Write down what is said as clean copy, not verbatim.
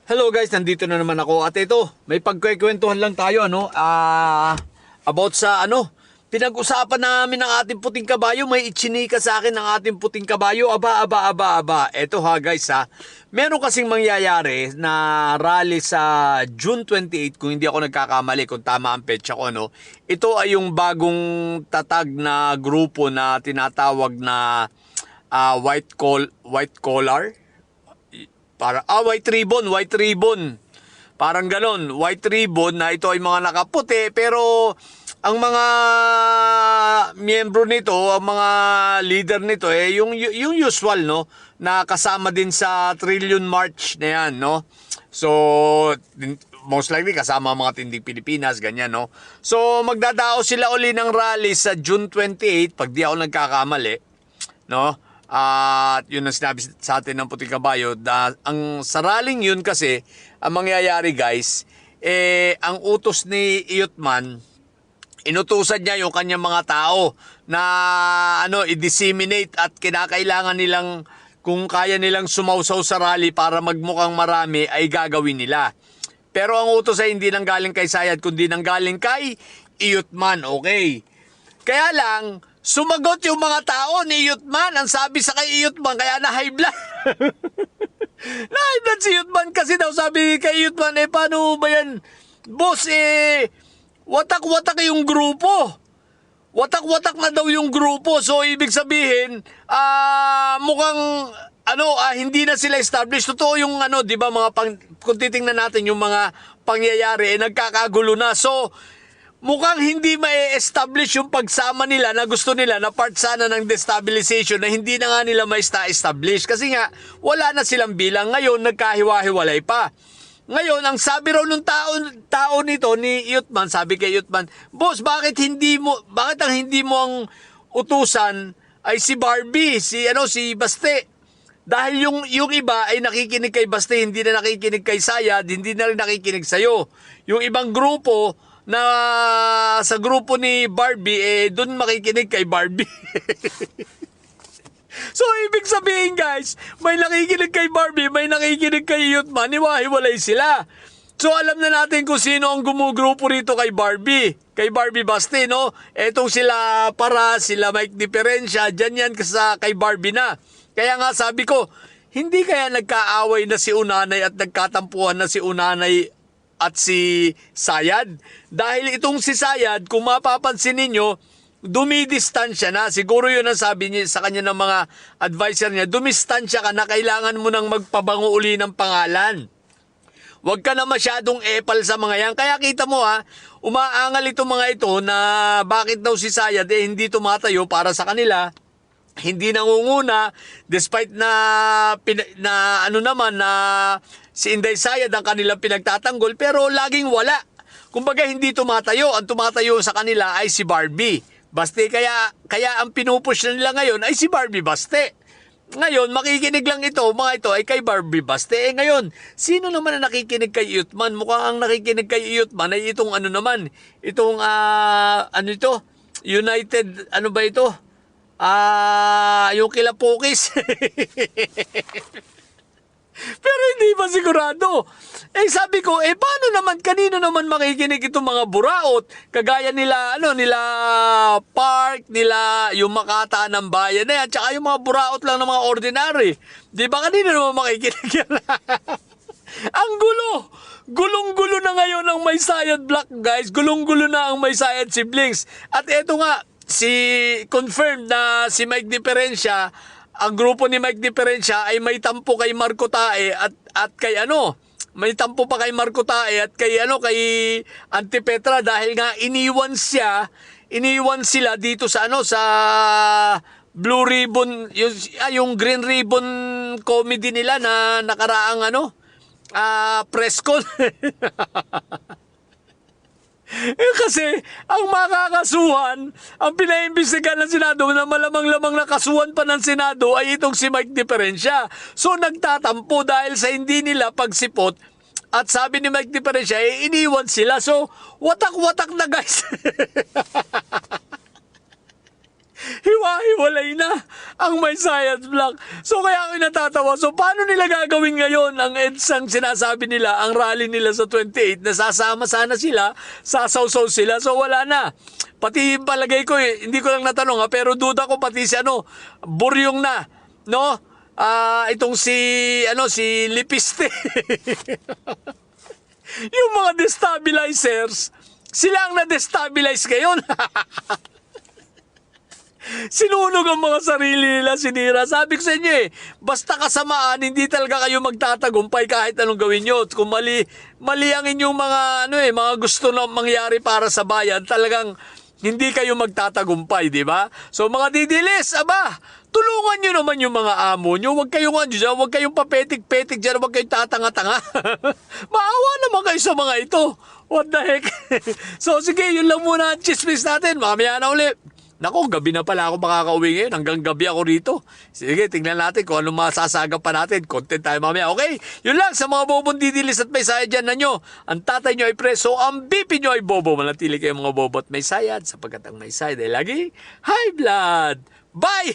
Hello guys, nandito na naman ako at ito, may pagkikwentuhan lang tayo about sa pinag-usapan namin ng ating puting kabayo. May ichinika sa akin ng ating puting kabayo. Aba. Eto guys meron kasing mangyayari na rally sa June 28 kung hindi ako nagkakamali, kung tama ang petsa ko Ito ay yung bagong tatag na grupo na tinatawag na white collar. White ribbon. Parang ganon, white ribbon na ito ay mga nakaputi, pero ang mga miyembro nito, ang mga leader nito yung usual na kasama din sa Trillion March na yan So most likely kasama ang mga Tindig Pilipinas, ganyan So magdadao sila uli ng rally sa June 28 pag di ako nagkakamali, At yun ang sinabi sa atin ng puting kabayo. Ang saraling yun kasi, ang mangyayari guys, ang utos ni Iyutman, inutusan niya yung kanyang mga tao na i-disseminate at kinakailangan nilang, kung kaya nilang sumausaw sa rally para magmukhang marami, ay gagawin nila. Pero ang utos ay hindi nang galing kay Sayad, kundi nang galing kay Iyutman, okay? Kaya lang, sumagot yung mga tao ni Iyutman. Ang sabi sa kay Iyutman, kaya na high blood. Na high blood si Iyutman kasi daw sabi kay Iyutman, paano ba yan? Boss, watak-watak yung grupo. Watak-watak na daw yung grupo. So, ibig sabihin, mukhang, hindi na sila established. Totoo yung, di ba, kung titingnan natin yung mga pangyayari, nagkakagulo na. So, mukhang hindi ma-establish yung pagsama nila na gusto nila na part sana ng destabilization na hindi na nga nila ma-establish. Kasi nga, wala na silang bilang. Ngayon, nagkahiwa-hiwalay pa. Ngayon, ang sabi raw nung tao nito, ni Iyutman, sabi kay Iyutman, Boss, bakit ang hindi mo ang utusan ay si Barbie, si Baste? Dahil yung iba ay nakikinig kay Baste, hindi na nakikinig kay Sayad, hindi na rin nakikinig sa'yo. Yung ibang grupo, na sa grupo ni Barbie, doon makikinig kay Barbie. So, ibig sabihin guys, may nakikinig kay Barbie, may nakikinig kay Iyutman, hiwa-hiwalay sila. So, alam na natin kung sino ang gumugrupo rito kay Barbie Baste, Etong sila sila Mike Diferensya, dyan yan kay Barbie na. Kaya nga sabi ko, hindi kaya nagkaaway na si Unanay at nagkatampuhan na si Unanay at si Sayad? Dahil itong si Sayad, kung mapapansin ninyo, dumidistansya na. Siguro yun ang sabi niya sa kanya ng mga advisor niya, dumistansya ka na, kailangan mo nang magpabango uli ng pangalan. Huwag ka na masyadong epal sa mga yan. Kaya kita mo umaangal itong mga ito na bakit daw si Sayad hindi tumatayo para sa kanila. Hindi nangunguna despite na si Inday Sayad ang kanilang pinagtatanggol, pero laging wala. Kumbaga hindi tumatayo. Ang tumatayo sa kanila ay si Barbie Baste. Kaya ang pinupush na nila ngayon ay si Barbie Baste. Ngayon, makikinig lang mga ito ay kay Barbie Baste. Ngayon, sino naman ang nakikinig kay Iyutman? Mukhang ang nakikinig kay Iyutman ay itong United, yung kila Pokis. Pero hindi ba sigurado? Sabi ko, paano naman, kanino naman makikinig itong mga buraot? Kagaya nila Park, nila yung Makata ng bayan na yan, tsaka yung mga buraot lang ng mga ordinary. Di ba kanino naman makikinig yan? Ang gulo! Gulong-gulo na ngayon ang May Sayad Black, guys. Gulong-gulo na ang May Sayad siblings. At eto nga, confirmed na si Mike Diferensya, ang grupo ni Mike Diferensya ay may tampo kay Marco Tae at kay may tampo pa kay Marco Tae at kay Antipetra dahil nga iniwan sila dito sa sa Blue Ribbon, yung Green Ribbon comedy nila na nakaraang press con. Kasi ang makakasuhan, ang pinaimbestigahan ng Senado na malamang-lamang nakasuhan pa ng Senado ay itong si Mike Diferensya. So nagtatampo dahil sa hindi nila pagsipot at sabi ni Mike Diferensya, iniwan sila. So watak-watak na guys. hiwa-hiwalay na ang may science block. So kaya ako natatawa. So paano nila gagawin ngayon ang EDSA sinasabi nila, ang rally nila sa 28, nasasama sana sila, sasawsaw sila, so wala na. Pati palagay ko hindi ko lang natanong pero duda ko pati si Buryong na, no? Itong si Lipiste. Yung mga destabilizers, sila ang na-destabilize ngayon. Sinunog ang mga sarili nila, sinira. Sabi ko sa inyo basta kasamaan, hindi talaga kayo magtatagumpay kahit anong gawin nyo. Kung mali ang inyong mga, mga gusto na mangyari para sa bayan, talagang hindi kayo magtatagumpay, di ba? So mga didilis, tulungan nyo naman yung mga amo nyo. Huwag kayong papetik-petik dyan, huwag kayong tatanga-tanga. Maawa naman kayo sa mga ito. What the heck? So sige, yun lang muna ang chismis natin. Mamaya na ulit. Naku, gabi na pala ako makakauwi ngayon. Hanggang gabi ako rito. Sige, tingnan natin kung anong masasagap pa natin. Content tayo mamaya. Okay? Yun lang sa mga bobong didilis at may sayad dyan na nyo. Ang tatay nyo ay preso, ang BP nyo ay bobo. Manatili kayo mga bobo at may sayad sapagkat ang may sayad ay lagi high blood. Bye!